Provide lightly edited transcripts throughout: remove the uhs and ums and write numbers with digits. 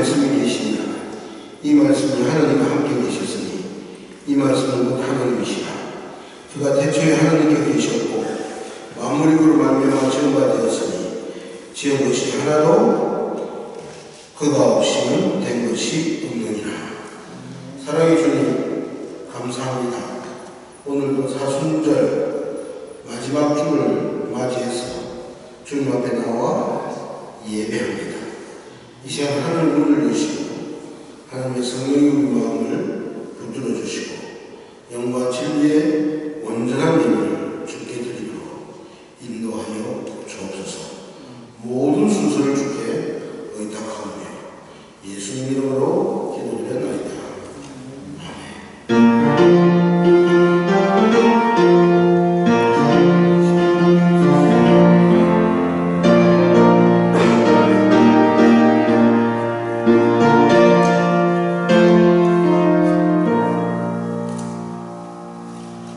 말씀이 계시니라. 이 말씀이 하나님과 함께 계셨으니 이 말씀은 곧 하나님이시라. 그가 태초에 하나님께 계셨고 만물이 그로 말미암아 지은 바 되었으니 지은 것이 하나도 그가 없이는 된 것이 없느니라. 사랑의 주님, 감사합니다. 오늘도 사순절 마지막 주를 맞이해서 주님 앞에 나와 예배합니다. 이 시간 하늘 문을 여시고 하나님의 성령의 우리 마음을 붙들어 주시고 영과 진리의 온전한 예배를 주께 드리도록 인도하여 주옵소서. 모든 순서를 주께 의탁하오며 예수님 이름으로 기도드렸나이다.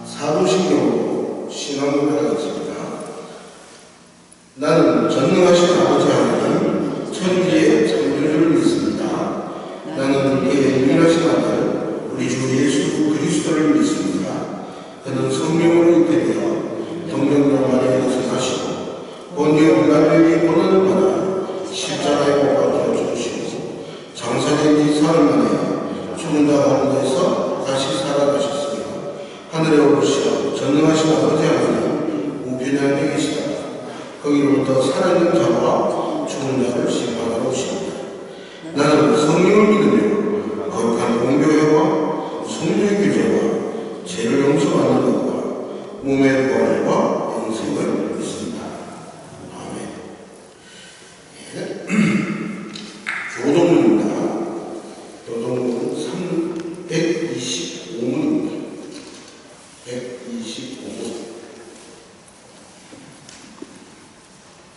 사도신경으로 신앙을 하겠습니다. 나는 전능하신 아버지 하나님 천지의 창조주를 믿습니다. 나는 그의 유일하신 아들 우리 주 예수 그리스도를 믿습니다. 그는 성령으로 잉태되어 동정녀 마리아에서 사시고 본디오 빌라도에게 고난을 받아 십자가에 못 박혀 죽으시고 장사된 지 사흘 만에 죽은 자 가운데서 다시 살아가셨으며 하늘에 오르시어 전능하신 아버지 하나님 우편에 앉아 계시다가 거기로부터 살아있는 자와 죽은 자를 심판하러 오십니다. 나는 성령을 믿으며 거룩한 공교회와 성도의 교제와 죄를 용서받는 것과 몸의 부활과 영생을 믿습니다. 아멘. 교동문입니다. 교동문 125문입니다. 125문.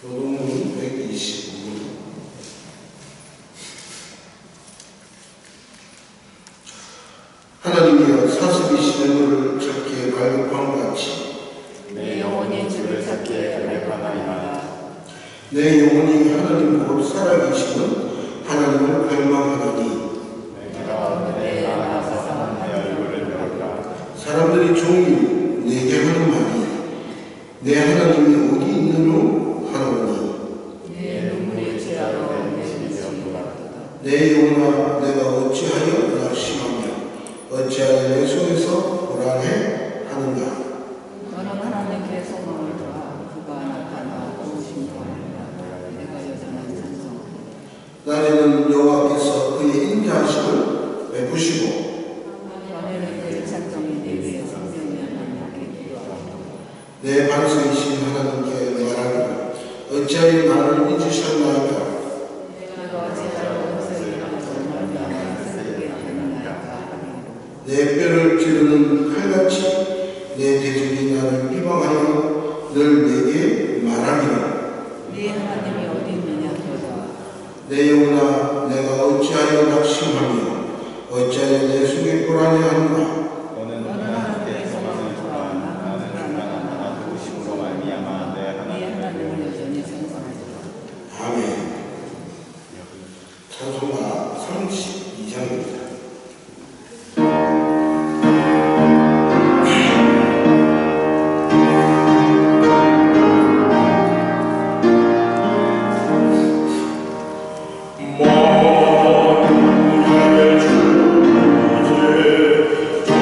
교동문 125문. 하나님이여 사슴이시는 너를 찾기에 갈급함같이 내 영혼이 주를 찾기에 갈급하나이다. 내 영혼이 하나님 곧 살아계시는 하나님을 갈망하나니 내가 내 나아가서 내 얼굴을 배울까. 사람들이 종이 내게 하는 말이 내 하나님이 어디 있느뇨 하노니 내 눈물이 죄하러 내심이 되었노라. 내 영혼아 내가 어찌하여 낙심하며 어찌하여 내 속에서 불안해 하는가. 너는 하나님께 소망을 두라. 그가 나타나 도우심과 내가 여전한 찬송. 낮에는 여호와께서 그의 인자하심을 베푸시고 밤에는 그의 찬송이 내 위에 성령이 하나님께 기도하고 내 반석이신 하나님께 말하기를 어찌하여 나를 잊으셨나이까. 내가 어찌하여 옷을 입어서 말미암아 슬프게 하느냐이까. 내 뼈를 찌르는 칼같이 내 대적이 나를 비방하여 늘 내게 말하기를 네 하나님이 어디 있느냐 하더라. 내 영혼아 내가 어찌하여 낙심하며 어찌하여 내 속에 불안해하는가. 너는 하나님께 소망을 두라. 나는 불안하나 도우심으로 말미암아 내 하나님을 여전히 찬송하리라. 아멘. 찬송가 32장입니다. 만물의 주제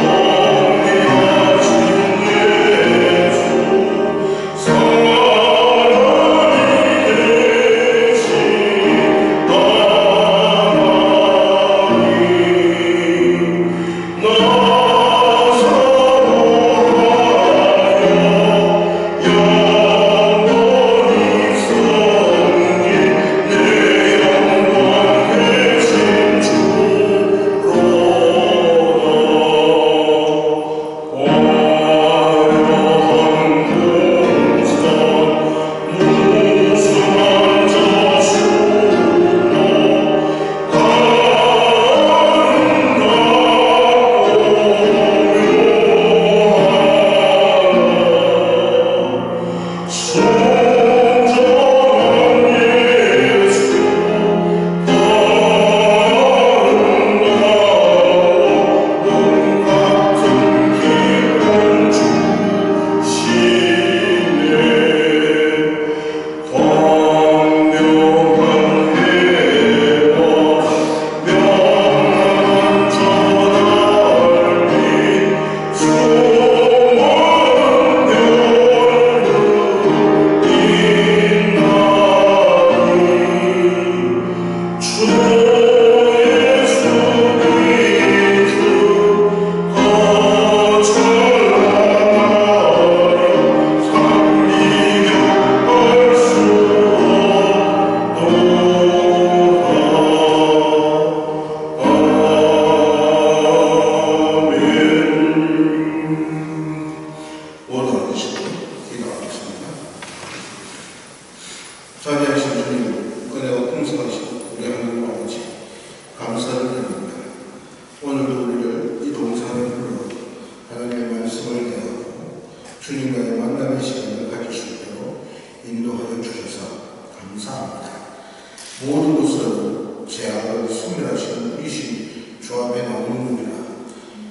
주 앞에 나오는 우리가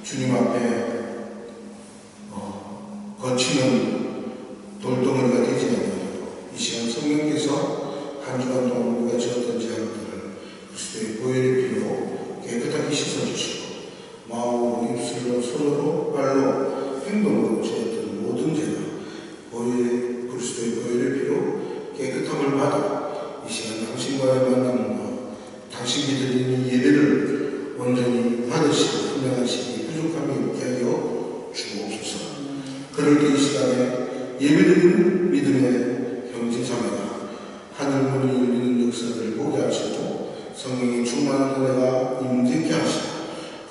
주님 앞에 거치는 돌덩어리가 되지 않도록 이 시간 성령께서 한 주간 동안 우리가 지었던 죄악들을 그리스도의 보혈의 피로 깨끗하게 씻어주시고 마음으로 입술로 손으로 발로 행동으로 지었던 모든 죄가 그리스도의 보혈의 피로 깨끗함을 받아 이 시간 당신과의 만남과 당신이 드리는 예배를 온전히 받으시고 분명하시기 부족함이 없게 하여 주옵소서. 그럴 때 이 시간에 예배드리는 믿음의 형제자매가 하늘 문이 열리는 역사를 보게 하시고 성령의 충만한 은혜가 임재케 하시고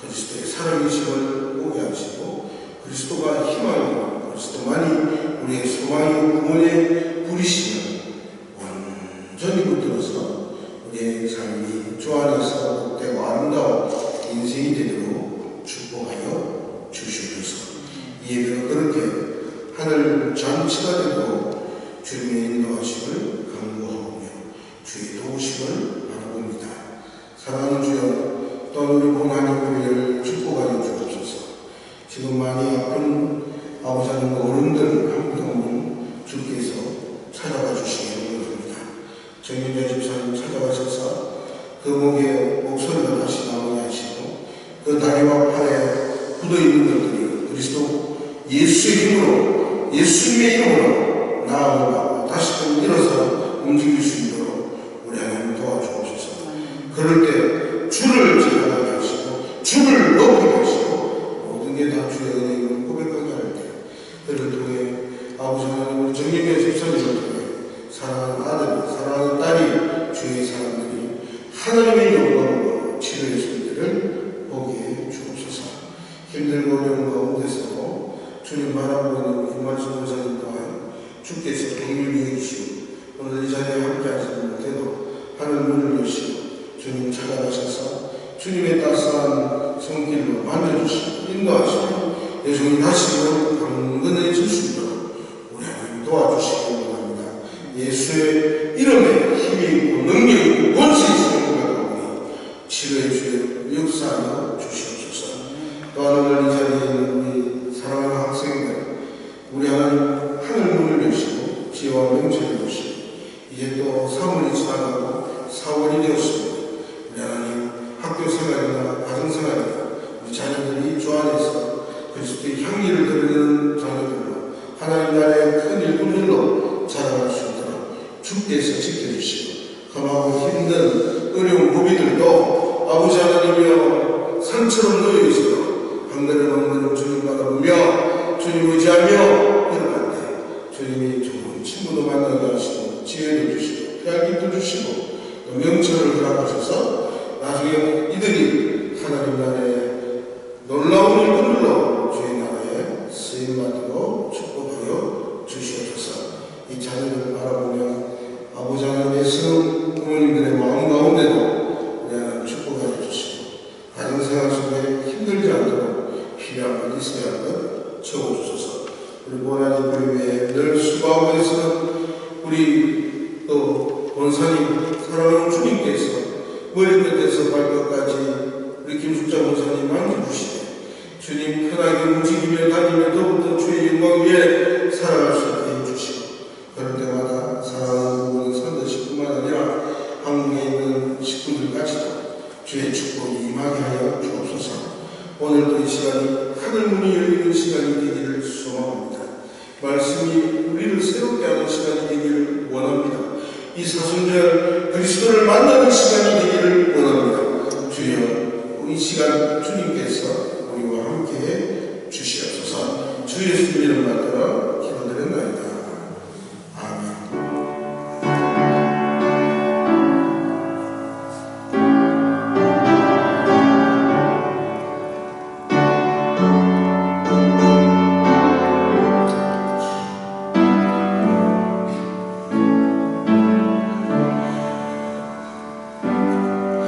그리스도의 살아계심을 보게 하시고 그리스도가 희망이고 그리스도만이 우리의 소망이고 구원의 불이시면 완전히 붙들어서 우리의 삶이 주 안에서 복되고 아름다운 인생이 되도록 축복하여 주시옵소서. 이 예배가 그렇게 하늘 잔치가 되도록 주님의 인도하심을 간구하오며 주의 도우심을 바라봅니다. 사랑하는 주여, 또한 우리 고난의 우리를 축복하여 주옵소서. 지금 많이 아픈 아버지 하나님 어른들 한 명은 주께서 찾아가 주시기 원합니다. 정윤자 집사님 찾아가셔서 그 목에 목소리가 다시 나오게 하시고 그 다리와 팔에 굳어있는 것들이 그리스도 예수의 힘으로 예수님의 이름으로 나아오고 받고 다시금 일어서 움직일 수 있도록 우리 하나님 도와주옵소서. 그럴 때 주를 제한하게 하시고 주를 높이게 하시고 모든 게 다 주의 은혜를 고백하게 할 때 그를 통해 아버지 하나님 우리 정예교 집사님을 통해 사랑하는 아들 사랑하는 딸이 주의 사람들이 하나님의 영광으로 치료의 손길을 보게 해 주옵소서. 힘들고 어려운 가운데서도 주님 바라보는 김만수 목사님 또한 주께서 긍휼히 여기시고 오늘 이 자리에 함께 하시는 못해도 하늘 문을 여시고 주님 찾아가셔서 주님의 따스한 손길로 만져주시고 인도하시고 여종이 다시 강건해질 수 있도록 우리 하나님 도와주시기 원합니다. 예수의 이름에 힘이 있고 능력이 있고 권세 있음을 고백하오니 치료해 주여 역사하여 주시옵소서. 또한 오늘 이 자리에 있는 우리 사랑하는 학생들 우리 하나님 하늘 문을 여시고 지혜와 명철을 주시고 이제 또 3월이 지나가고 4월이 되었습니다. 우리 하나님 학교 생활이나 가정 생활이나 우리 자녀들이 주 안에서 그리스도의 향기를 드리는 자녀들로 하나님 나라의 큰 일꾼들로 자라갈 수 있도록 주께서 지켜주시고 험하고 힘든 어려운 고비들도 아버지 하나님이여 산처럼 놓여있어도 한 걸음 한 걸음 주님 바라보며 주님 의지하며 일어날 때 주님이 좋은 친구도 만나게 하시고 지혜도 주시고 피할길도 주시고 또 명철을 허락하셔서 나중에 이들이 하나님 나라의 놀라운 일꾼들로 주의 나라에 쓰임받도록 축복하여 주시옵소서. 이 자녀들을 바라보며 아버지 하나님의 성 부모님들의 마음 가운데도 우리 하나님 축복하여 주시고 가정생활 속에 힘들지 않도록 필요한 것 있어야 할 것 적어주소서. 우리 보나님 교회에 늘 수고하고 있는 우리 또 원사님 사랑하는 주님께서 머리끝에서 발끝까지 우리 김숙자 원사님 만져주시되 주님 편하게 움직이며 다니며 더욱더 주의 영광 위에 살아갈 수 있게 해주시고 그럴 때마다 사랑하는 부모는 선대식뿐만 아니라 한국에 있는 식구들까지도 주의 축복이 임하게 하여 주옵소서. 오늘도 이 시간이 하늘 문이 열리는 시간이 되기를 소망합니다. 말씀이 우리를 새롭게 하는 시간이 되기를 원합니다. 이 사순절 그리스도를 만나는 시간이 되기를 원합니다. 주여 이 시간 주님께서 우리와 함께 주시옵소서. 주 예수님 이름 받들어 기도드렸나이다. 아멘.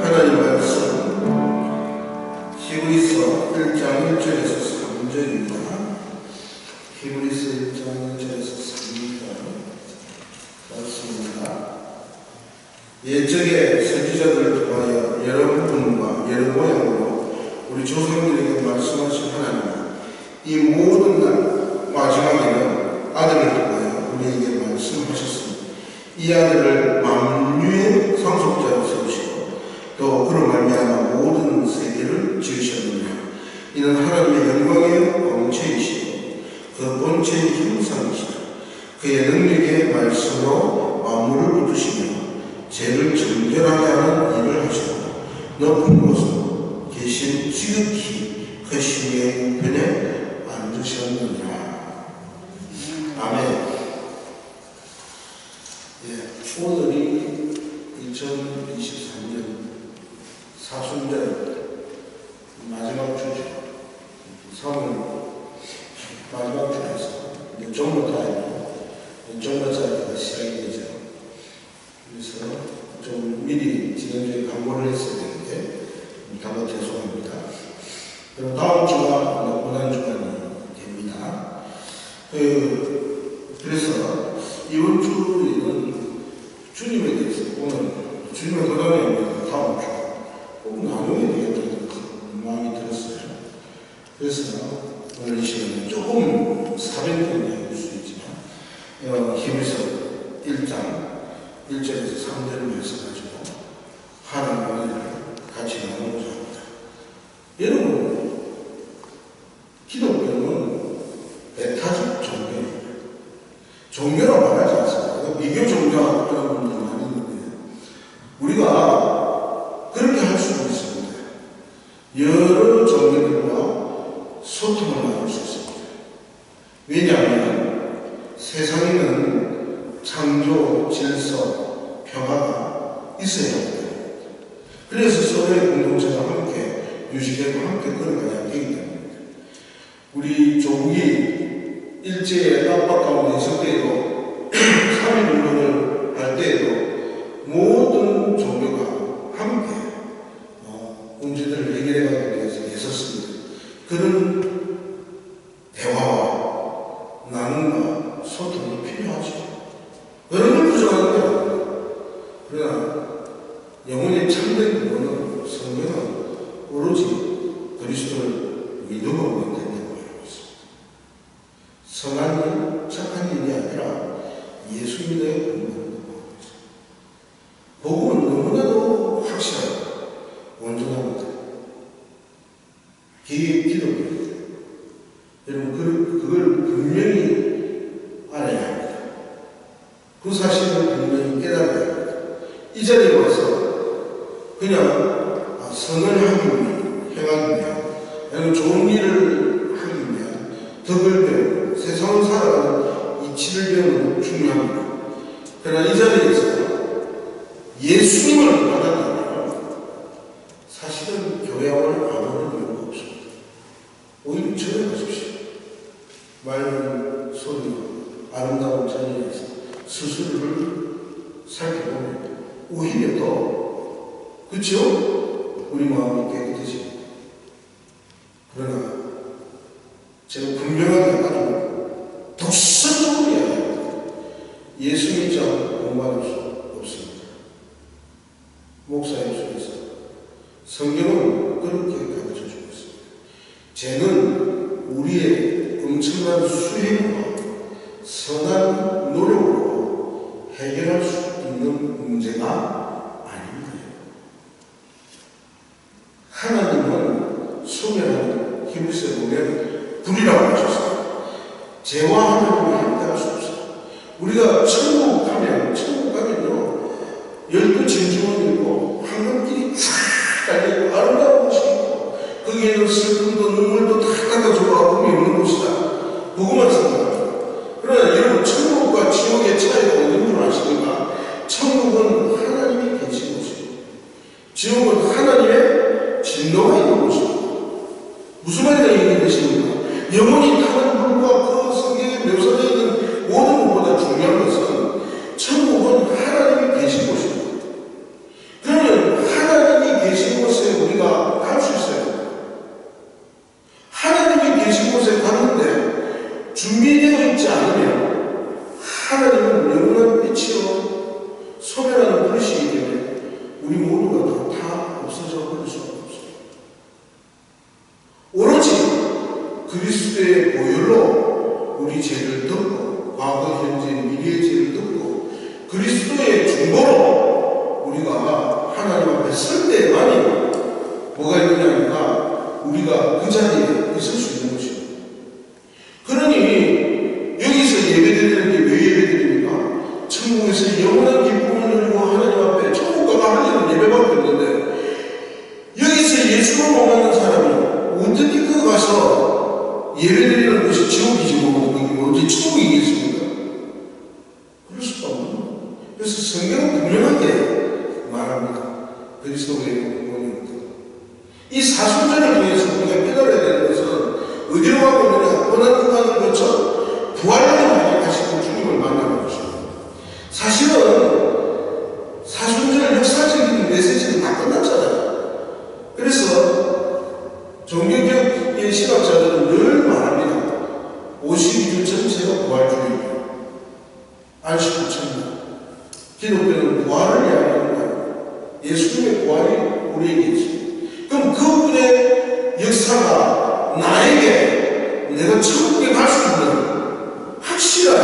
하나님 말씀 히브리서 1장 1절에서 3절입니다. 히브리서 1장 1절에서 3절 말씀입니다. 옛적에 선지자들을 통하여 여러 부분과 여러 모양으로 조상들에게 말씀하신 하나님은 이 모든 날 마지막에는 아들을 통하여 우리에게 말씀하셨습니다. 이 아들을 만유의 상속자로 세우시고 또 그로 말미암아 모든 세계를 지으셨느냐. 이는 하나님의 영광의 본체이시고 그 본체의 형상이시라. 그의 능력의 말씀으로 만물을 붙드시며 죄를 정결하게 하는 일을 하시고 높은 곳으로 계신 지극히 크신 그 편에 앉으셨느니라. 아멘. 예, 오늘이 2023년 사순절 마지막 주죠. 3월 마지막 주에서 종료사이가 시작이 되죠. 그래서 좀 미리 지난주에 광고를 했어야 되는데 다만 죄송합니다. 그럼 다음 주가 고난주간이 됩니다. 그래서 이번 주에는 주님에 대해서 오늘 주님의 고난입니다. 다음 주 꼭 나눠야 되겠다는 그런 마음이 들었어요. 그래서 오늘 이 시간에 조금 사변적인 할 수 있지만 히브리서 1장 1절에서 3절을 말씀가지고 하나님의 은혜를 같이 나누고자 합니다. 여러분, 기독교는 배타적 종교입니다. 종교라고 말하지 않습니다. 미교 종교하는 분들 많이 있는데 우리가 그렇게 할 수도 있습니다. 여러 종교들과 소통을 나눌 수 있습니다. 왜냐하면 세상에는 창조, 질서, 평화가 있어야 합니다. 그래서 서로의 공동체가 함께 유지되고 함께 걸어가야 되기 때문입니다. 우리 조국이 일제의 압박 가운데 있을 때에도 3.1운동을 할 때에도 모든 종교가 함께 문제들을 해결해가기 위해서 애썼습니다. 그런 대화와 나눔과 소통이 필요하죠. 그런 걸 부정하는 게 아닙니다. 그러나 영혼의 참된 구원은 성경은 오로지 그리스도를 믿음으로만 된다고 알고 있습니다. 선한 일, 착한 일이 아니라 예수 믿어야 된다고 하고 있습니다. 복음은 너무나도 확실하고 온전합니다. 기독교입니다. 여러분 그걸 분명히 알아야 합니다. 그 사실을 분명히 깨달아야 합니다. 이 자리에 와서 그냥 선을 하기 위해 아니면 좋은 일을 하기 위한 덕을 배우고 세상을 살아가는 이치를 배우는 건 중요합니다. 그러나 이 자리에서 예수님을 받아들이면 사실은 교양을 아무런 이유가 없습니다. 오히려 전해가십시오. 맑은 소리와 아름다운 자리에서 스스로를 살펴보면 오히려 더 그렇죠? 우리 마음이 깨끗해집니다. 그러나 제가 분명하게 아주 독서적으로 이야기합니다. 예수 믿지 않고 공부할 수 없습니다. 목사의 속에서 성경은 그렇게 가르쳐주고 있습니다. 죄는 우리의 엄청난 수행과 선한 노력으로 해결할 수 있는 문제가 아닙니다. 하나님은 소멸하는 히브리서에 보면 불이라고 하셨습니다. 죄와 하나님을 함께할 수 없어요. 우리가 천국 가면요 12진주문이 있고 황금길이 쫙 달려있고 아름다운 곳이 있고 거기에는 슬픔도 눈물도 다 갖다 주고 아픔이 없는 곳이다. 그것만 생각합니다. 그러나 여러분 천국과 지옥의 차이가 어느 줄 아십니까? 천국은 하나님이 계신 곳이고 지옥은 하나님의 진노가 있는 곳입니다. 무슨 말이나 얘기하십니까? 영원히 타는 불과 그 성경에 묘사되어 있는 모든 것보다 중요한 것은 천국은 하나님이 계신 곳입니다. 그러면 하나님이 계신 곳에 우리가 갈 수 있어요. 하나님이 계신 곳에 갔는데 준비되어 있지 않으면 하나님은 영원한 빛이요 소멸하는 불씨이기 때문에 우리 모두가 다 없어져 버릴 수가 없어요. 오로지 그리스도의 보혈로 우리 죄를 덮고 과거, 현재, 미래의 죄를 덮고 그리스도의 중보로 우리가 하나님 앞에 설 때만이 뭐가 있느냐니까 우리가 그 자리에 있을 수 있는 것입니다. 그러니 여기서 예배드리는 게 왜 예배드립니까? 천국에서 영원한 기쁨을 누리고 하나님 앞에 천국 가가 하려는 예배밖에 없는데 여기서 예수를 못 만난 사람이 어떻게 그 가서 예배드리는 것이 지옥이지 뭐 언제 천국이겠습니까? 그럴 수가 없는 거예요. 그래서 성경은 분명하게 말합니다. 그리스도의 복음입니다. 이 사순절을 통해서 우리가 깨달아야 되는 것은 어디로 가고 있느냐? 고난구간을 거쳐 부활을 가지고 주님을 만나는 것입니다. 사실은 사순절 역사적인 메시지는 다 끝났잖아요. 그래서 종교개혁의 신학자들은 늘 말합니다. 52주 전체가 부활주의입니다. 안식 구천년. 기독교는 부활을 이야기합니다. 예수님의 부활이 우리에게 있습니다. 그럼 그분의 역사가 나에게 내가 천국에 갈 수 있는 확실한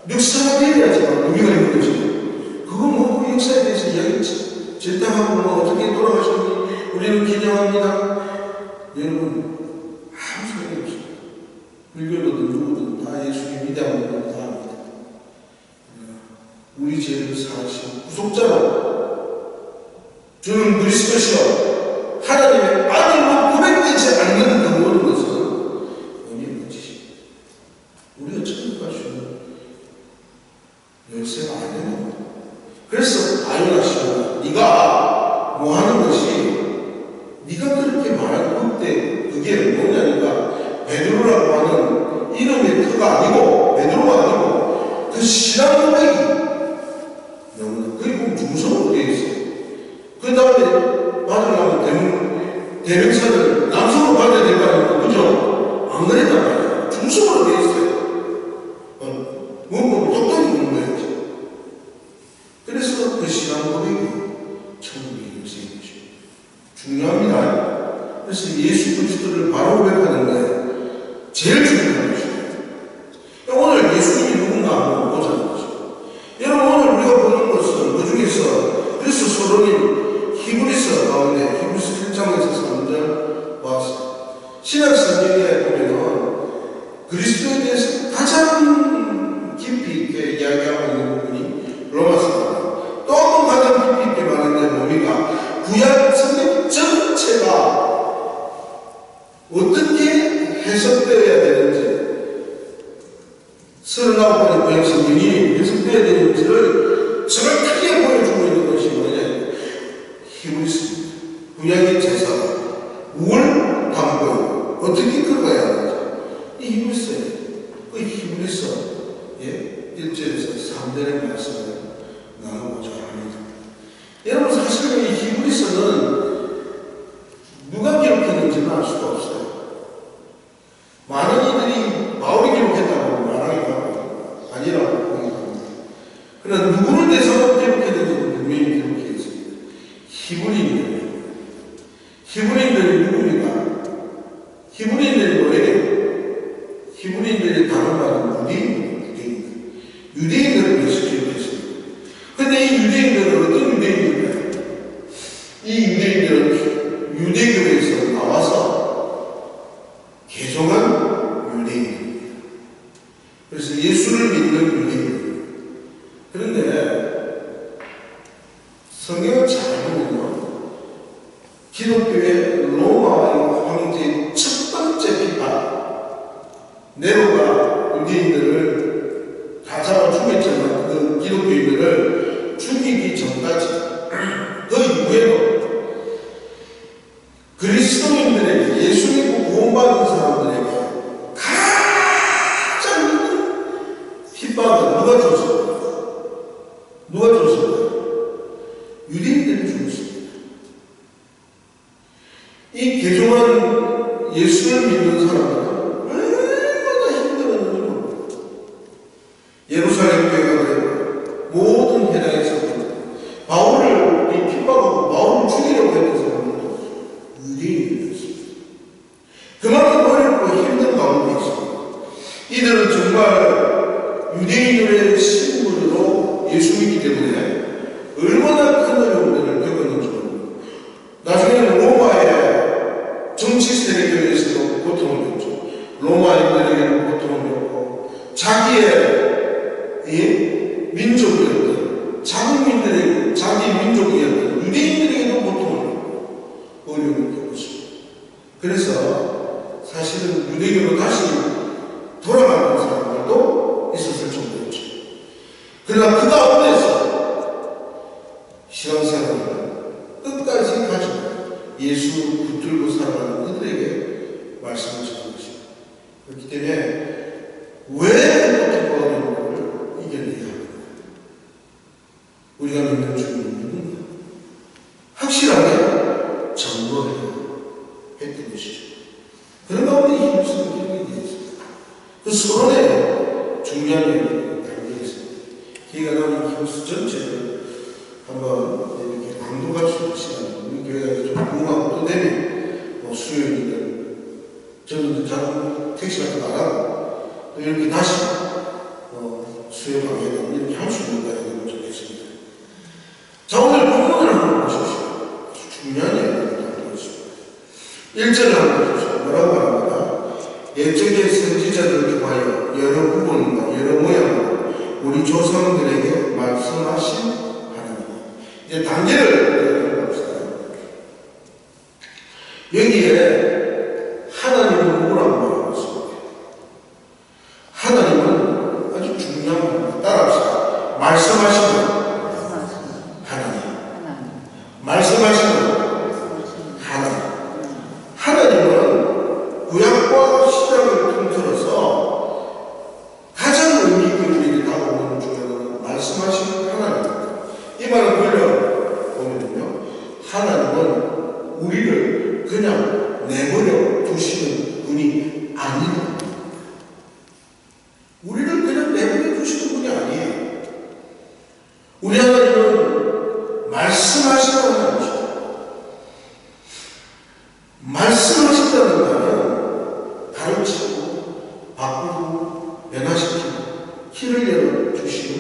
역사가 되어야지만 의미가 있는 거죠. 그건 뭐 그 역사에 대해서 이야기했지. 질타하고 뭐 어떻게 돌아가셨니 우리는 기념합니다. 여러분 아무 소용이 없어요. 불교도든 누구든 다 예수님 위대한 분을 다 합니다. 우리 죄를 사하신 구속자로 주는 그리스도시여 하나님의 아들로 고백되지 않는 그 모든 것은 의미 없는 짓입니다. 우리가 천국 갈 수 있는 열쇠가 안 되는 겁니다. 그래서 아요나시오 네가 뭐 하는 것이 네가 그렇게 말한 그때 그게 뭐냐니까 베드로라고 하는 이름의 그가 아니고 베드로가 아니고 그 신앙 고백이 너무나 그게 보면 중성으로 되어 있어요. 그 다음에 받으려면 대명사를 남성으로 받아야 될 거 아닙니까? 그죠? 안 그랬단 말이에요. 중성으로 되어 있어요. 뭐 똑똑히 공부해야지. 그래서 그 신앙 고백이 천국의 역사인 것입니다. 중요합니다. 그래서 예수 그리스도를 바로 고백하는 게 제일 중요한 것입니다. 오늘 예수님이 누군가 한번 보자는 거죠. 여러분 오늘 우리가 보는 것은 그 중에서 그리스도 서론인 히브리서 가운데 히브리서 1장에서 3절 보았습니다. 신약 성경에 보면은 그리스도에 대해서 가장 깊이 있게 이야기하고 있는 부분이 로마서입니다. 또 한 번 가장 깊이 있게 말하는데 뭡니까? 구약 성경 전체가 어떻게 해석되어야 되는지 39권의 구약 성경이 해석되어야 되는지를 정확하게 보여주고 있는 것이 뭐냐? 히브리서입니다. 구약의 제사가 뭘 담고 어떻게 긁어야 하는지 이 히브리서예요. 그 히브리서 1절에서 3절의 말씀을 나누고자 합니다. 여러분 사실은 이 히브리서는 누가 기록했는지는 알 수가 없어요. 많은 이들이 바울이 기록했다고 말하기도 아니라고 보기도 합니다. 그러나 누구를 대상으로 기록했는지는 분명히 기록해 있습니다. 히브리인들입니다. 히브리인들이 누굽니까? 히브리인들이 뭐예요? 히브리인들이 다른 말은 유대인입니다. 유대인들을 위해서 기록했습니다. 근데 이 유대인들은 어떤 유대인들일까요? 이 유대인들은 유대교에서 나와서 개종한 유대인들입니다. 그래서 예수를 믿는 유대인들입니다. 그런데 성경을 잘 보면요, 기독교의 로마 황제의 첫 번째 비판, 네로가 유대인들을 다 잡아 죽였지만 그 기독교인들을 죽이기 전까지 그 이후에도 그리스도인들에게 예수 믿고 구원받은 사람들에게 가장 핍박을 누가 줬습니까? 누가 줬습니까? 유대인들이 줬습니다. 이 개종한 예수를 믿는 사람들은 얼마나 힘들었는지 모릅니다. 예루살렘 교회가 되고 모든 회당에서 바울을 핍박하고 바울을 죽이려고 했던 사람들은 유대인들이었습니다. 그만큼 어렵고 힘든 가운데 있습니다. 이들은 정말 유대인들의 신분으로 예수 믿기 때문에 얼마나 큰 어려움들을 겪었는지 모릅니다. 나중에는 로마의 정치 세력에 의해서도 고통을 겪죠. 로마인들에게는 고통을 겪고 자기의 민족이었던 자국민들에게 자기 민족이었던 유대인들에게도 고통을 겪고 어려움을 겪었습니다. 그래서 사실은 유대교로 다시 돌아가는 사람들도 있었을 정도였죠. 그러나 그 가운데서 신앙생활을 끝까지 가지고 예수 붙들고 살아가는 그들에게 말씀을 전하는 것입니다. 그렇기 때문에 왜 어떤 어려움을 이겨내야 합니까? 우리가 믿는 주님은 확실하게 점거해야 했던 것이죠. 그런 가운데 힘을 쓰는 기록이 있습니다. 그 서론에 중요한 얘기가 담겨 있습니다. 기회가 나면 교수 전체를 한번 이렇게 강독할 수 있는 시간, 우리 교회가 좀 공부하고 또 되면 수요일이든 저는 자꾸 택시 같은 거 안 하고 또 이렇게 다시 수요 강의를 이렇게 할 수 있는 거에 너무 좋겠습니다. 자, 오늘 본문을 한번 보십시오. 아주 중요한 얘기를 담겨 있습니다. 1절을 한번 보십시오. 뭐라고 말합니다. 옛적의 선지자들을 통하여 여러 부분과 여러 모양으로 우리 조상들에게 말씀하신 하나님. 이제 단계를 봅시다. 여기에 하나님은 누구라고 말하고 있습니다. 하나님은 아주 중요한 겁니다. 따라합시다. 말씀하시는 하나님. 말씀하시는 하나님. 하나님은 구약과 신약을 통틀어서 가장 의미 있게 우리에게 다가오는 중요한 말씀하시는 하나님입니다. 이 말을 돌려보면요, 하나님은 우리를 그냥 내버려 두시는 분이 아니에요. 우리를 그냥 내버려 두시는 분이 아니에요. 우리 하나님은 말씀하시는 하나님이죠. 말씀하신다는 말은 가르치고 바꾸고 변화시키고 길을 열어주시는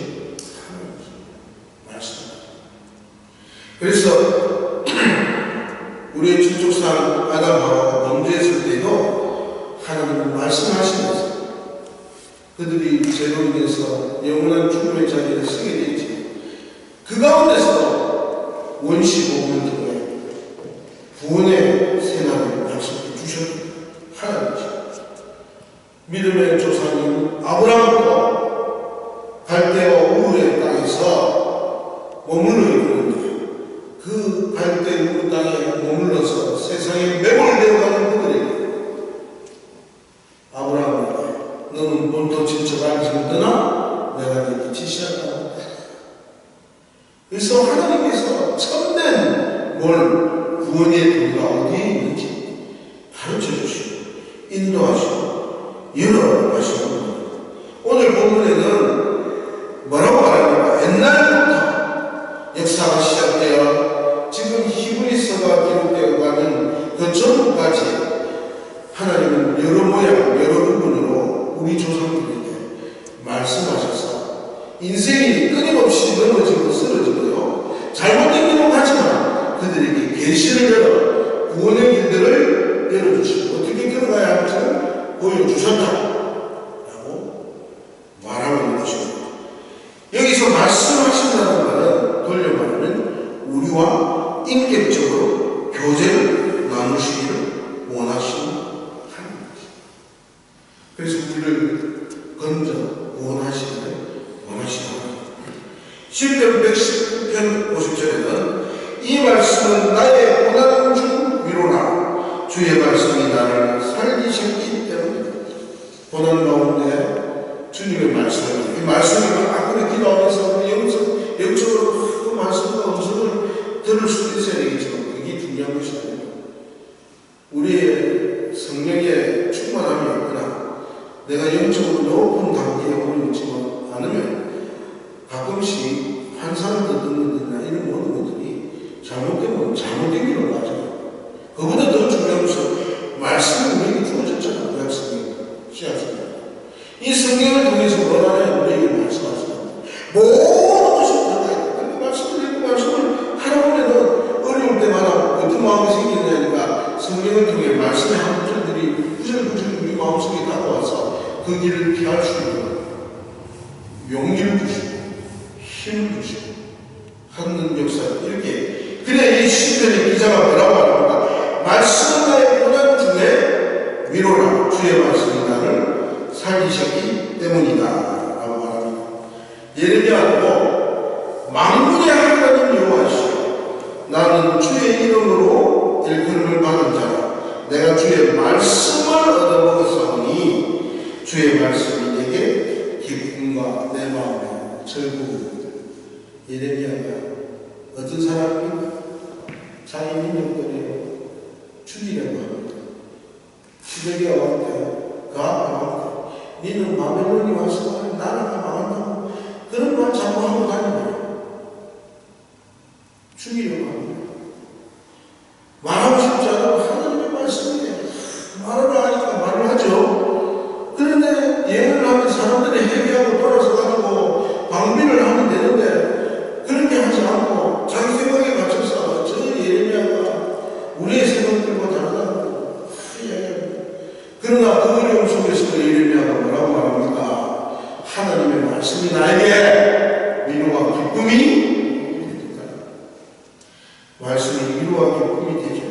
하나님이죠. 말씀. 그래서 우리의 친족상 아담 하와가 범죄했을 때도 하나님은 말씀하시면서 그들이 죄로 인해서 영원한 죽음의 자리에 서게 되지. 그 가운데서 원시 복음을 통해 구원의 새날을 약속해 주셨던 하나님이죠. 믿음의 조상인 아브라함도 갈대와 우르의 땅에서 머물러 있는데 그 갈대 우르 땅에 머물러서 세상에 매몰되어가는 그들에게 아브라함에게 너는 본토 친척 안식을 떠나 내가 너에게 지시한다. 그래서 하나님께서 참된 구원의 도가 어디에 있는지 가르쳐 주시고 인도하시고 열어가시는 겁니다. 오늘 본문에는 뭐라고 말합니까? 옛날부터 역사가 시작되어 지금 히브리서가 기록되어 가는 그 전부까지 하나님은 여러 모양, 여러 부분으로 우리 조상들에게 말씀하셔서 인생이 끊임없이 넘어지고 쓰러지고요. 잘못된 길로 가지만 그들에게 계시를 열어 구원의 길들을 열어주시고 어떻게 걸어가야 할지를 보여주셨다라고 말하고 있는 것입니다. 여기서 말씀하신다는 말은 돌려 말하면 우리와 인격적으로 교제를 나누시기를 원하시는 하나님입니다. 그래서 우리를 건져 구원하시기를 원하시는 하나님. 시편 119편 50절에는 이 말씀은 나의 고난 중 위로라. 주의 말씀이 나를 살리셨기 때문이다. 고난 가운데 주님의 말씀을, 이 말씀을 앞으로 기도하면서 우리 영적으로 그 말씀과 음성을 들을 수도 있어야 되겠지만 그게 중요한 것이 아닙니다. 우리의 성령의 충만함이 없거나 내가 영적으로 높은 단계에 오르지 않으면 가끔씩 환상을 듣는 것들이나 이런 모든 것들이 잘못되면 잘못된 길로 가죠. 그보다 더 중요한 것은 말씀을 우리에게 성경을 통해서 뭐라는 우리에게 말씀하십니다. 모든 것이 들어가 있다. 그 말씀을 읽고 말씀을 하다 보면은 어려울 때마다 어떤 마음이 생기느냐니까 성경을 통해 말씀의 한 구절들이 구절구절 우리 마음속에 다가와서 그 길을 피할 수 있는 용기를 주시고 힘을 주시고 하는 역사를 이렇게. 그래 이 시편의 기자가 뭐라고 합니까? 말씀은 나의 고난 중에 위로라. 주의 말씀이 나를 살리셨기 때문이다 라고 말합니다. 예레미야도 만군의 하나님 여호와시여 나는 주의 이름으로 일컬음을 받은 자라. 내가 주의 말씀을 얻어먹었사오니 주의 말씀이 내게 기쁨과 내 마음에 즐거움이다. 예레미야가 어떤 사람입니까? 자기 민족들이요 죽이려고 합니다. 시대기가 왔을 때 그 앞에 와서 니는 바벨론이 와서 나라가 망한다고 그런 말 자꾸 하고 다니고요. 죽이려고 합니다. 말하고 싶지 않아도 하나님의 말씀인데 말을 하니까 말을 하죠. 그런데 예언을 하면 사람들이 회개하고 돌아서 가지고 방비를 하면 되는데 그렇게 하지 않고 자기 생각에 맞춰서 저 예레미야가 우리의 생각들과 다르다고 이야기합니다. 그러나 그 어려움 속에서 예레미야가 뭐라고 말합니까? 하나님의 말씀이 나에게 위로와 기쁨이 됩니다. 말씀이 위로와 기쁨이 되죠.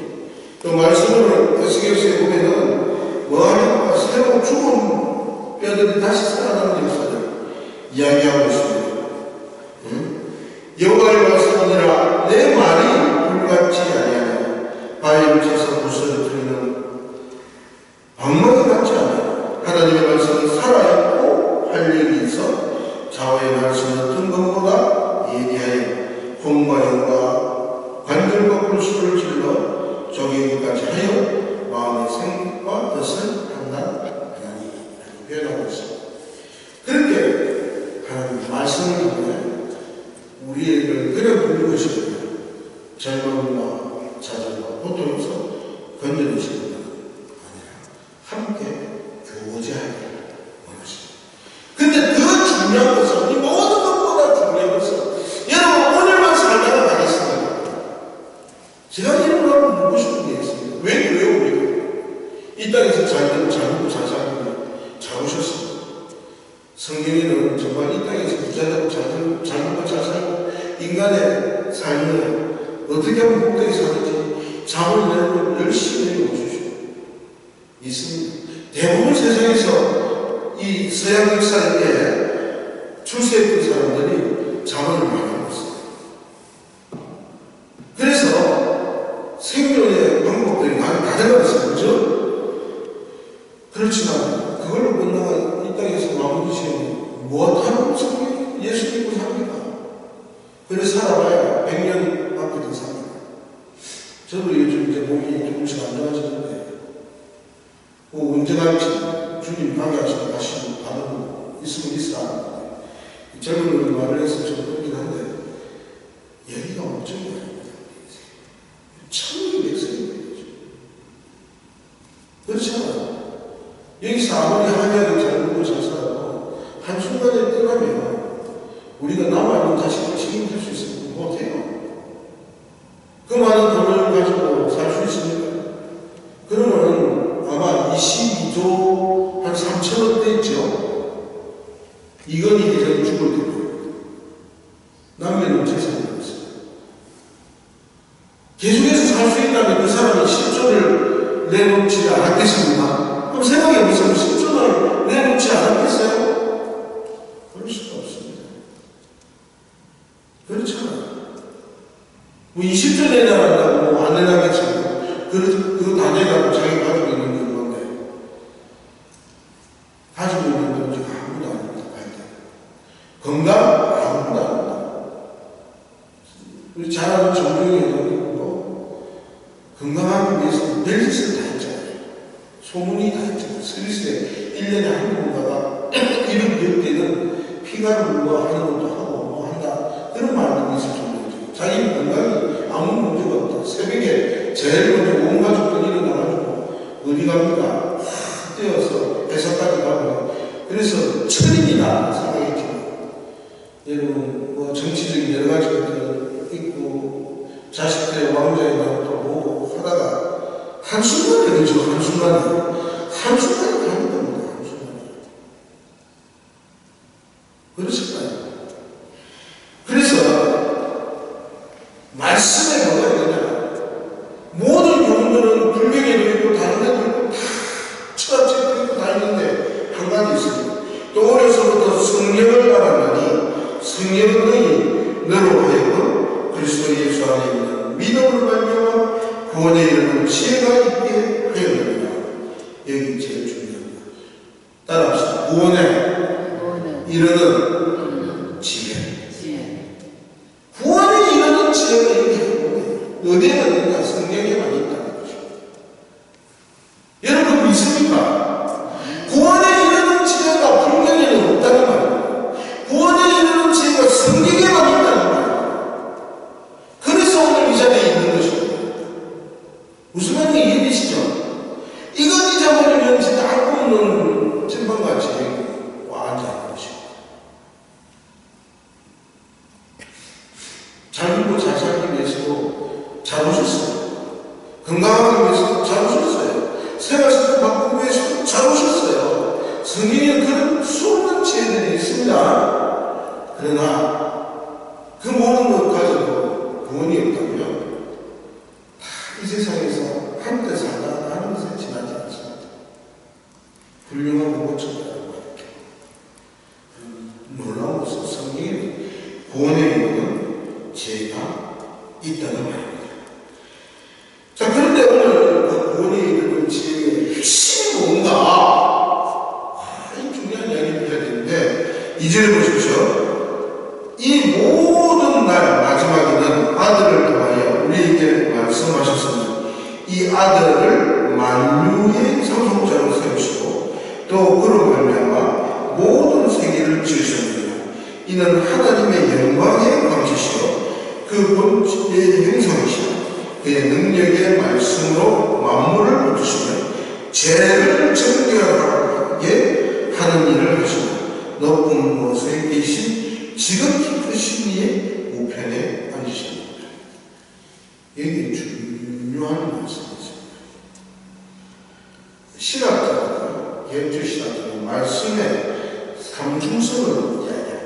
또 말씀을 에스겔서에 보면은 뭐하니까 새로 죽은 뼈들이 다시 살아나는 역사를 이야기하고 있습니다. 여호와의 말씀이니라 내 말이 불같지 아니하냐 바위를 쳐서 불소를 틀리는 방망이 같지 않아요. 하나님의 말씀은 살아있고 활력이 있어 좌우의 말씀은 어떤 것보다 예리하여 혼과 영과 관절과 골수를 찔러 저기까지 하여 마음의 생각과 뜻을 판단하니 표현하고 있습니다. 그렇게 하나님 말씀을 통해 우리를 그려 부르고 있습니다. 젊음과 자절과 고통에서 건져내시는 것이 아니라 함께 교제하기를 원하십니다. 근데 더 중요한 것은 이 모든 것보다 중요한 것은 여러분 오늘만 살다가 가겠습니다. 제가 이런 걸 묻고 싶은 게 있습니다. 왜 그래요 우리가? 이 땅에서 잘 먹고 잘 살고 잘 오셨습니다. 성경에는 정말 이 땅에서 부자되고 잘 먹고 잘 살고 인간의 삶을 어떻게 하면 복되게 사는지 잠을 내고 열심히 해보십시오. 있습니다. 대부분 세상에서 이 서양 역사에 출세했던 사람들이 자문을 많이 하고 있습니다. 그래서 생존의 방법들이 많이 다양하겠어요. 그렇죠? 그렇지만 그걸로 끝나가 이 땅에서 마무리 지으면 무엇하는 성경 예수 믿고 삽니까? 그래서 살아봐야 100년 앞에도 삽니다. 저도 요즘 이제 몸이 조금씩 안 좋아지는데 언제 갈지 주님 가게 하시고 가시고 가는 거 있으면 있어 안 하는데 젊은 분들 말을 해서 좀 그렇긴 한데 여기가 엄청 많습니다. 1200세입니다. 그렇잖아요. 여기서 아무리 한약을 잘 먹고 잘 살아도 한순간에 떠나면 우리가 남아있는 자식을 책임질 수 있으면 못해요. 그 많은 돈을 가지고 살 수 있습니까? 그러면 아마 22조 한 3천억대 있죠? 이건희 대전이 죽을 때입니다. 남매는 재산이 없어요. 계속해서 살 수 있다면 그 사람이 10조를 내놓지 않았겠습니까? 그럼 생각해 보세요. 10조를 내놓지 않았겠어요? 그럴 수가 없습니다. 그렇잖아요. 뭐 20조 내놔라고 뭐 안 내놔겠습니까? 그거 다 내놔고 자기 가지고 있는 건데 가지고 있는 건 지금 아무도 안 합니다. 건강 아무도 안 합니다. 우리 잘 아는 정경이 뭐 건강하기 위해서 별짓을 다 했잖아요. 소문이 다 했잖아요. 스위스에 1년에 한 번 가가 100개는 피가루와 하는 것도 하고 뭐 한다. 그런 말도 있을 정도죠. 자기 건강이 아무 문제가 없다. 새벽에 제일 먼저 온 가족들 일어나가지고 어디 갑니까? 뛰어서 회사까지 가고 그래서 천인이다 생각했죠. 여러분 뭐 정치적인 여러 가지 것들 있고 자식들의 왕자의 나라도 보고 하다가 한순간에 그렇죠. 한순간에 가는 겁니다. 한순간에. 그렇을까요? 그래서 말씀에 뭐가 있느냐, 모든 교훈들은 불교에도 있고 다른 데도 있고 다 철학책도 있고 다 있는데 한 가지 있습니다. 또 어려서부터 성령을 알았나니 성령은 너로 하여금 그리스도 예수 안에 있는 믿음을 말미암아 구원에 이르는 지혜가 있게 하였느니라. 여기 제일 중요합니다. 따라합시다. 구원에 이르는 지혜. 구원에 이르는 지혜가 있게 어디에나 있느냐? 성령에만 있다는 것입니다. 여러분 믿습니까? 구원에 이르는 지혜가 불경에는 없다는 말입니다. 구원에 이르는 지혜가 성경에만 있다는 말입니다. 그래서 오늘 이 자리에 있는 것입니다. 무슨 말인지 이해되시죠? 이것 잊어버리면 진짜 알고 없는 전방같이 완전한 것입니다. 잘 믿고 잘 살기 위해서도 잘 오셨어요. 건강하기 위해서도 잘 오셨어요. 생활습관 바꾸기 위해서도 잘 오셨어요. 성경에는 그런 수없는 지혜들이 있습니다. 그러나 그 모든 것 가지고 구원이 없다면 다 이 세상에서 한때 살다 하는 것에 지나지 않습니다. 훌륭한 무고처다라고 할게. 놀라운 것은 성경에는 구원에 이르는 지혜가 있다는 말입니다. 자, 그런데 오늘 그 구원에 이르는 지혜의 핵심이 뭔가? 이 중요한 이야기를 해야 되는데 2절에 보십시오. 이 모든 날 마지막에는 아들을 통하여 우리에게 말씀하셨으니 이 아들을 만유의 상속자로 세우시고 또 그로 말미암아 모든 세계를 지으셨느니라. 이는 하나님의 영광의 광채시요 그 본체의 형상이시라. 그의 능력의 말씀으로 만물을 붙으시며 죄를 정결하게 하는 일을 하시고 높은 곳에 계신 지극히 크신 이의 우편에 앉으십니다. 여기 중요한 말씀이죠. 신학자가 예주 신학자가 말씀의 삼중성을 이야기합니다.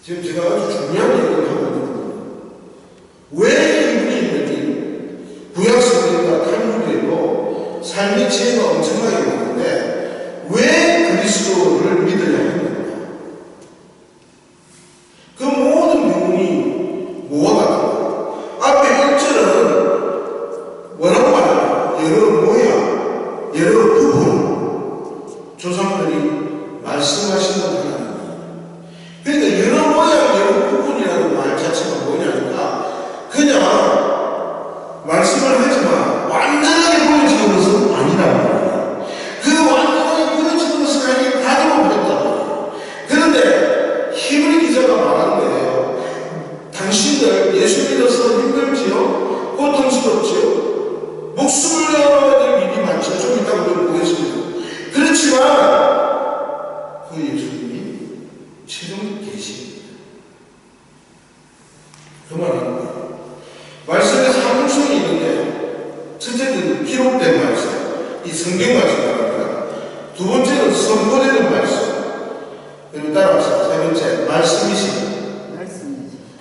지금 제가 아주 중요한 얘기를 하고 있는 겁니다. 왜 이분이 있는지 구약 성경과 탈무드에도 삶의 지혜가 엄청나게 많은데 왜 그리스도를 믿어야 하는가? 그 모든 부분이 뭐와 같은가? 앞에 1절은 뭐라고 말하냐? 여러 모양, 여러 부분 조상들이 말씀하시는 하나님. 그러니까 여러 모양, 여러 부분이라는 말 자체가 뭐냐니까 그냥 말씀을 하지만 완전하게 보여지는 것은 아니란 말이에요. 그 완전하게 보여지는 것은 아니고 가정을 버렸단 말이에요. 그런데 히브리 기자가 말하는 거예요. 당신들 예수 믿어서 힘들지요? 고통스럽지요? 목숨을 내어야 될 일이 많죠. 좀 이따가 보겠습니다. 그렇지만 그 예수님이 최종 계십니다. 그 말입니다. 말씀에 삼중성이 있는데 첫째는 기록된 말씀, 이 성경 말씀입니다. 두 번째는 선포되는 말씀. 그리고 따라서 세 번째 말씀이신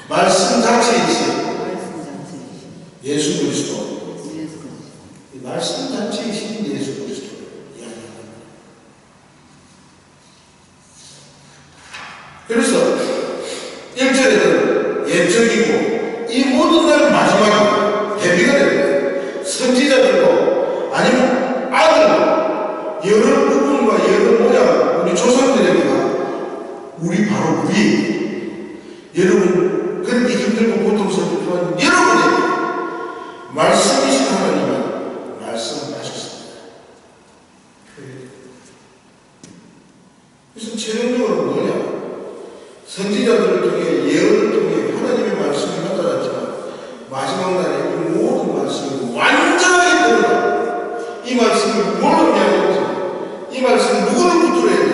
말씀 자체이신 예수 그리스도. 이 말씀 자체이신 예수 그리스도 이야기합니다. 그래서 1절에는 예적이고 이 모든 날 마지막에 대비가 됩니다. 선지자들도 아니면 아들 여러 부분과 여러 모양 우리 조상들에게가 우리 바로 우리 여러분 그렇게 힘들고 고통스럽지만 여러분에게 말씀이신 하나님은 말씀하셨습니다. 그래서 최종적으로 뭐냐? 선지자들을 통해 예언을 통해 하나님의 말씀이 나타났지만 마지막 날에 이 모든 말씀이 완전하게 드러나 이 말씀이 뭘 의미하는지 이 말씀이 누구를 붙들어야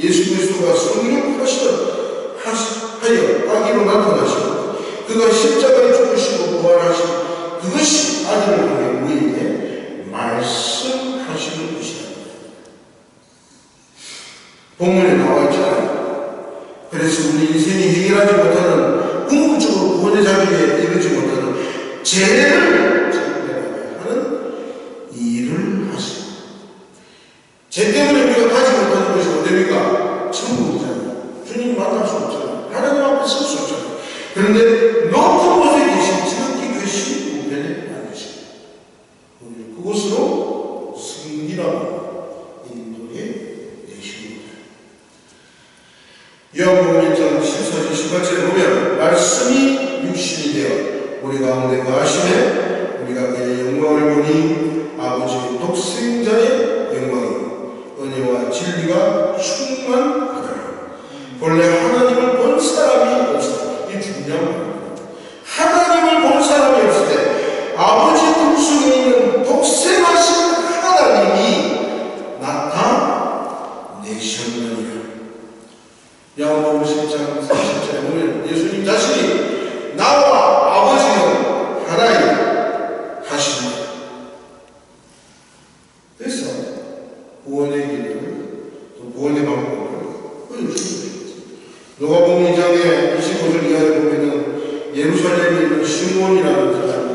예수 그리스도가 성령하여 아기로 나타나시고 그가 십자가에 죽으시고 부활하신 그것이 아들을 향해 우리에게 말씀하시는 것이다. 본문에 나와 있잖아요. 그래서 우리 인생이 해결하지 못하는 궁극적으로 구원의 자리에 이르지 못하는 죄를 하는 일을 하시고 죄 때문에 우리가 가지 못하는 것이 어디입니까? 천국이잖아요. 주님 만날 수 없잖아요. 하나님 앞에 설 수 없잖아요. 그런데 높은 곳에 계신 지극히 크신 우편에 앉으십니다. 우리를 그곳으로 승리라고 인도해 내십니다. 요한복음 1장 14절 18절에 보면 말씀이 육신이 되어 우리 가운데 거하시매 우리가 그의 영광을 보니 아버지의 독생자의 영광이요 은혜와 진리가 충만하더라. 본래 하나님을 본 사람이 없으다. 이 중요한 말입니다. 하나님을 본 사람이 없을 때 아버지 품속에 있는 독생하신 하나님이 나타내셨느니라. 요한복음 10장 30절에 보면 예수님 자신이 나와 아버지는 하나이다 하십니다. 그래서 구원의 길을 또 구원의 방법을 보여주십니다. 누가복음 2장의 25절 이하를 보면은 예루살렘에 있는 시몬이라는 사람이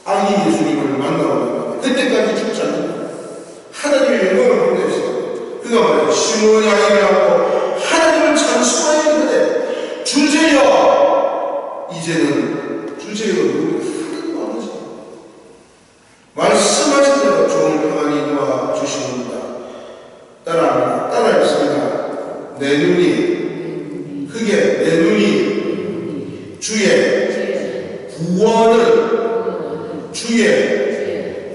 아기 예수님을 만나러 갔는데 그때까지 죽지 않는다. 하나님의 영광을 보고 있어요. 그가 말해요. 시몬이 아니라고 하나님을 찬송하였는데 주제여 이제는 주제여 하나님 아버지 말씀하신 대로 종을 평안히 도와주시는다. 따라 읽습니다. 내 눈이 크게 내 눈이 주의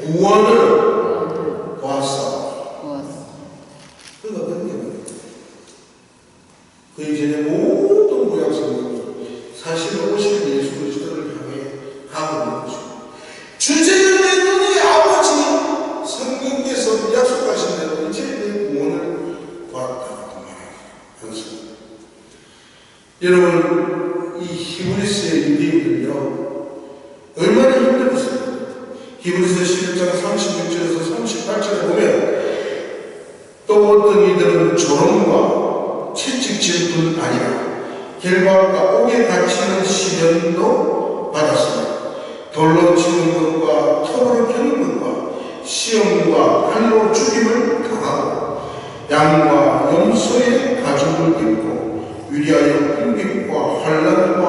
구원을 보았어. 그가 그렇게 말해요. 그 이전에 모든 구약성경이 사실 오실 예수 그리스도를 향해 가고 있는 것입니다. 주제의 내 눈이 아버지 성경께서 약속하신 대로 이제 내 구원을 보았다고 말합니다. 여러분 이 히브리스의 유대인들요 얼마나 힘들었습니까? 히브리서 11장 36절에서 38절에 보면 또 어떤 이들은 조롱과 채찍질 뿐 아니라 결박과 옥에 갇히는 시련도 받았습니다. 돌로 치는 것과 톱으로 펴는 것과 시험과 칼로 죽임을 당하고 양과 염소의 가죽을 입고 위리하여 공격과 환난과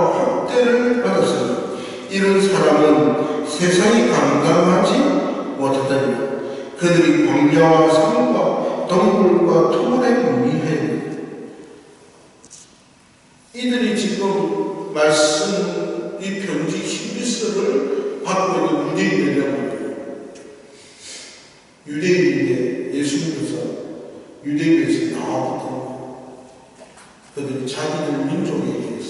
학대를 받았습니다. 이런 사람은 세상이 감당하지 못하다니 그들이 광야와 산과 동굴과 토굴에 미해입니다. 이들이 지금 말씀 이 편지 히브리서를 받고 있는 유대인들이라고 합니다. 유대인인데 예수 믿어서 유대인에서 나와봤던 그들이 자기들 민족에 대해서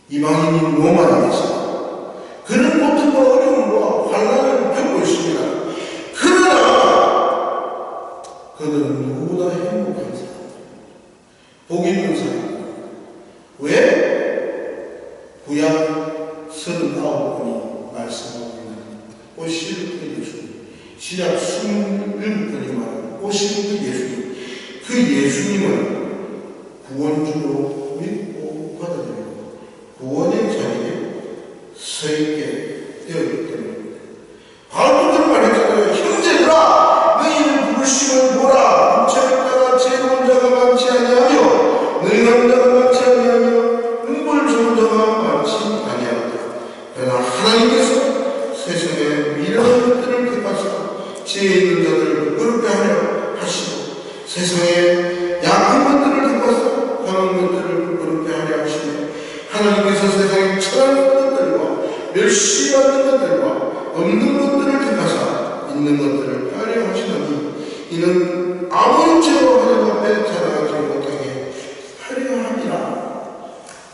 이방인인 로마에 대해서 그런 고통과 어려움과 환난을 겪고 있습니다. 그러나 그들은 누구보다 행복한 사람, 복 있는 사람. 왜? 구약 39권이 말씀하고 있는 오실 예수님, 신약 27권이 말하는 오실 예수님, 그 예수님을 구원주로 믿고 받아들이고 구원의 자리에 서 있게 되었기 때문입니다. 바울도 그런 말 했잖아요. 형제들아 너희는 불신을 보라. 육체를 따라 죄로운 자가 많지 아니하며 너희는 자가 많지 아니하며 눈물 좋은 자가 많지 아니하다. 그러나 하나님께서 세상에 미련한 것들을 택하사 지혜 있는 자들을 부끄럽게 하려 하시고 세상에 약한 것들을 택하사 강한 것들을 부끄럽게 하려 하시며 하나님께서 세상에 천한 것들과 멸시받는 것들과 없는 것들을 택하사 있는 것들을 하려 하시나니 이는 아무 죄로 하나님 앞에 자랑하지 못하게 하려 함이라.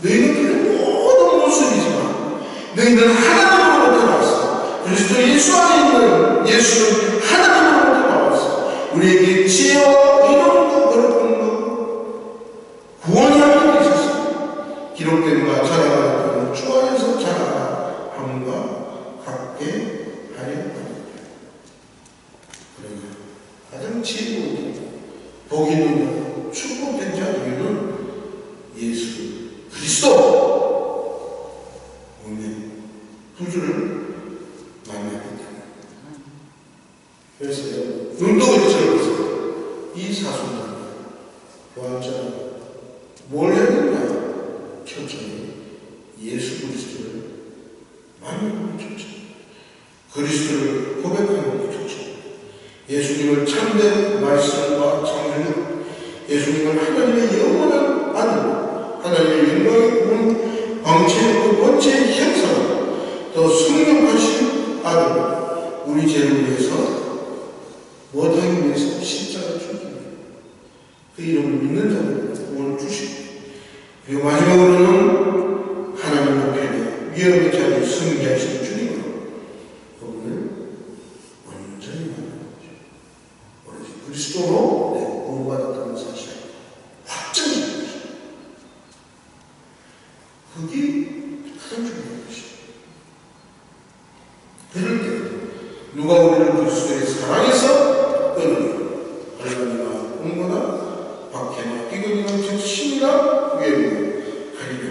너희는 그런 모든 모습이지만 너희는 하나님으로부터 나왔어. 그리스도 예수 안에 있는 예수는 하나님으로부터 나왔어. 우리에게 지혜와 이름과 거룩한 것 가장 지혜로운 자, 복 있는 자, 축복된 자에게는 예수 그리스도 오늘 구주를 만나게 됩니다. 그래서 눈덩이처럼 해서 이 사순자 부활자는 뭘 했느냐? 천천히 예수 그리스도를 만나는 천천히 그리스도를 고백하는 천천히 예수님을 참된 말씀과 창조주, 예수님을 하나님의 영원한 아들, 하나님의 영광의 광채의 번째 형상, 더 성령하신 아들, 우리 죄를 위해서 못하기 위해서 십자가를 죽입니다. 그 이름을 믿는 자를 구원을 주시고, 그리고 마지막으로는 하나님의 편에 위험의 자리에 승리하신 주님으로 그분을 완전히 만나는 거죠. 그리스도로 내가 구원받았다는 사실 확정적인 것입니다. 그게 가장 중요한 것입니다. 그럴 때 누가 우리를 그리스도의 사랑에서 끊으며 환난이나 공고나 박해나 비극이나 적신이나 위험이나 하리라.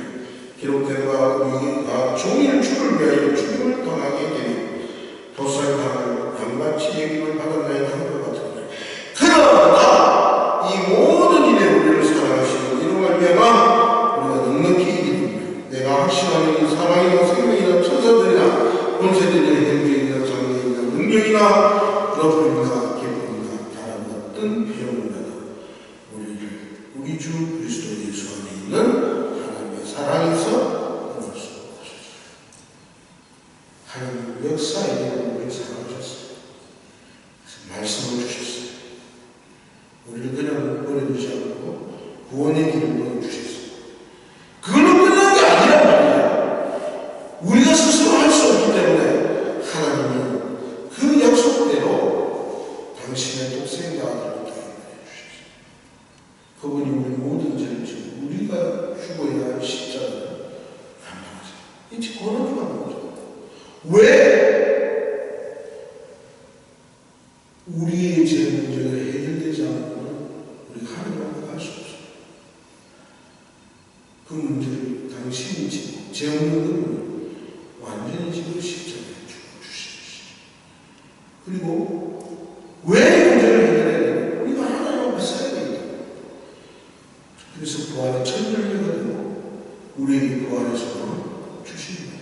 기록된 바 우리가 종일 주를 위하여 죽임을 당하게 되며 도살당할 양같이 여김을 받았나이다 하는 것 같으니 그러나 이 모든 일에 우리를 사랑하시는 이름을 위하여 우리가 넉넉히 이기며 내가 확신하는 이 사망이나 생명이나 천사들이나 권세들이나 행정이나 장래이나 능력이나 높음이나 기쁨이나 다른 어떤 비용이나 우리 주 그리스도 예수 안에 있는 하나님의 사랑에서 끊을 수 없으셨어요. 하나님 역사에 우리를 사랑하셨어요. 말씀을 주셨어요. 우리를 그냥 버려두지 않고 구원의 길을 보여주셨어요. 그걸로 끝난 게 아니란 말이에요. 우리가 스스로 할 수 없기 때문에 하나님이 그 약속대로 당신의 독생자 아들을 보내주셨어요. 그분이 우리 모든 죄를 지고 우리가 죽어야 할 십자가를 감당하세요. 이제 권한주가 나오죠. 왜? 우리의 죄 문제가 해결되지 않으면 우리가 하나님 앞에 갈 수 없어요. 그 문제를 당신이 지고 죄 없는 건 완전히 지고 십자가에 죽어주신 것이죠. 그리고 왜 문제를 해결해야 되냐? 우리가 하나님 앞에 서야 되기 때문에. 그래서 부활의 천년을 가지고 우리에게 부활의 소망을 주십니다.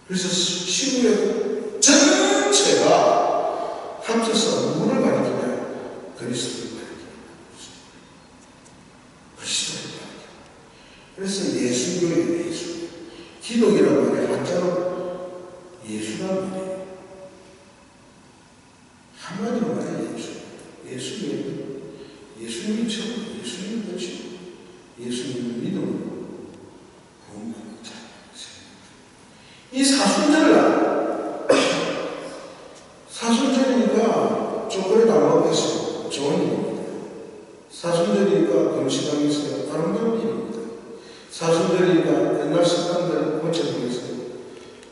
그래서 시구의 전체가 합쳐서 누구를 가리키냐? 그리스도를 가리킵니다. 그리스도를 가리킵니다. 그래서 예수교의 예수, 기독이라는 말의 한자로 예수라는 말이에요. 한마디로 말해 예수. 예수님은 예수님이 처음, 예수님이 것이고 예수님을 믿음으로 구원받는 자. 이 사순절이니까 조건에 남아있어요. 좋은 일입니다. 사순절이니까 금식하면서 아름다운 일입니다. 사순절이니까 옛날 습관대로 고쳐주면서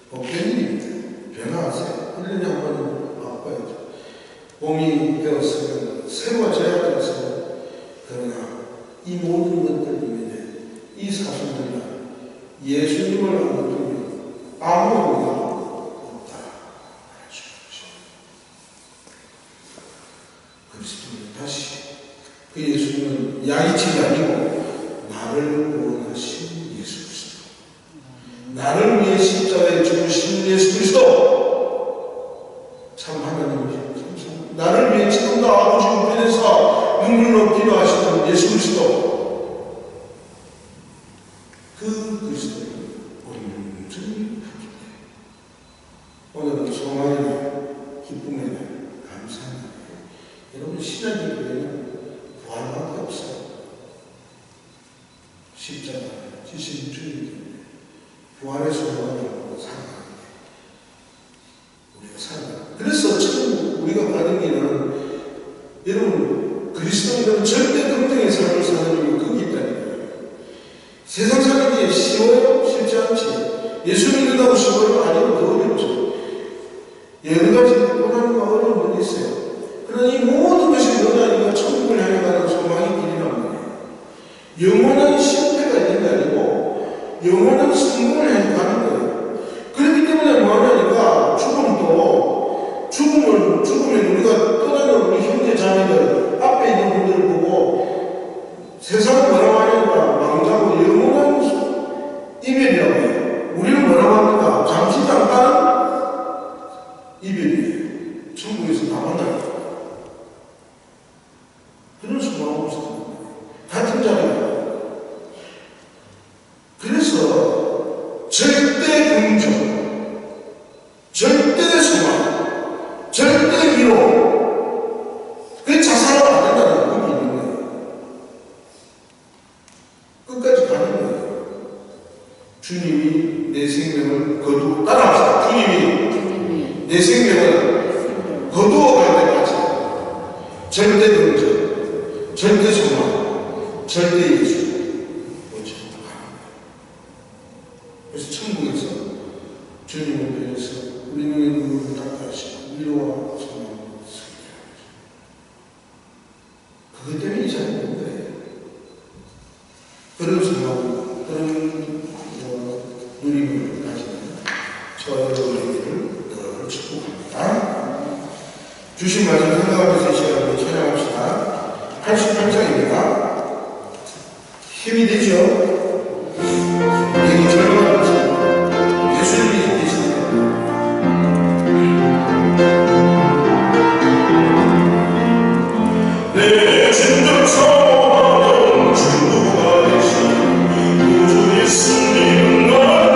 복된 일입니다. 변화하세요. 1년에 한 번은 바꿔야죠. 봄이 되었으면 새로워져야 되었어요. 그러나 이 모든 것들 이면에 이 사순절이나 예수님을 안두면 아무 의미가 없다. 그리스도는 다시 그 예수님은 야기치가 아니고 나를 구원하신 예수 그리스도, 나를 위해 십자가에 죽으신 예수 그리스도, 참 하나님이시죠. 나를 위해 지금도 아버지 우편에서 눈물로 기도하시는 예수 그리스도, 그 그리스도를 온전히 오늘은 소망의 날, 기쁨의 날, 감사의 날. 여러분 신앙의 교회는 부활밖에 없어요. 십자가 지신 주님이 부활의 소망을 살아갑니다. 우리가 살아갑니다. 그래서 지금 우리가 가는 길은 여러분 그리스도인들은 절대 긍정의 삶을 사는 이유가 거기 있다는 거예요. 세상 살기 쉬워요? 쉽지 않지. 예수 믿는다고 쉬워요? 아니면 더 어렵죠. 여러 가지 원하는 거 어려운 천국에서 다 만나요. 그런 소망하고 있었던 같은 자리에. 그래서 절대 긍정, 절대 소망, 절대 위로, 그 자살하면 안 된다는 의미 있는 거예요. 끝까지 가는 거예요. 주님이 내 생명을 거두고 따라합시다. 주님이 내 생명을 거두어 갈 때까지 절대 긍정, 절대 소망, 절대 예수. 그래서 천국에서 주님을 뵈서 우리 눈의 눈물을 닦아주시고 위로와 소망을 주시고 그것 때문에 이 자리에 있는 거예요. 그런 소망, 그런 누림을 가지는 저와 여러분들을 늘 축복합니다. 주신 말씀 생각하면서 이 시간을 찬양합시다. 88장입니다. 힘이 되죠? 되게 절망하고 있습니다. 예수님이 계시네요. 내 진정 사모하는 주가 되신 우주 예수님 나를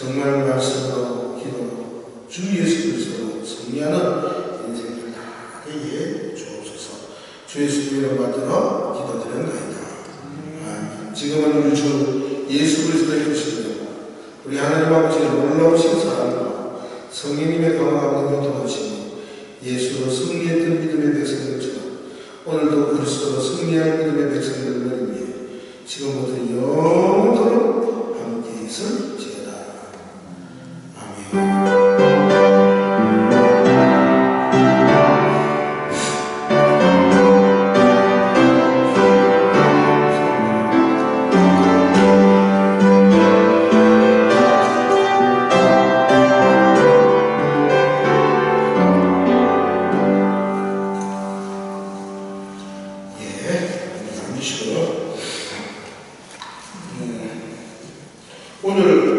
정말 말씀으로 기도로 주 예수 그리스도로 승리하는 주의 수비를 받들어 기도드렸나이다. 지금은 우리 주 예수 그리스도의 크시며 우리 하나님 아버지의 놀라우신 사랑과 성령님의 강함과 교통하시며 예수로 승리했던 믿음의 백성들처럼 오늘도 그리스도로 승리할 믿음의 백성들을 위해 지금부터 영원토록 함께 있을지어다. 아멘. 오늘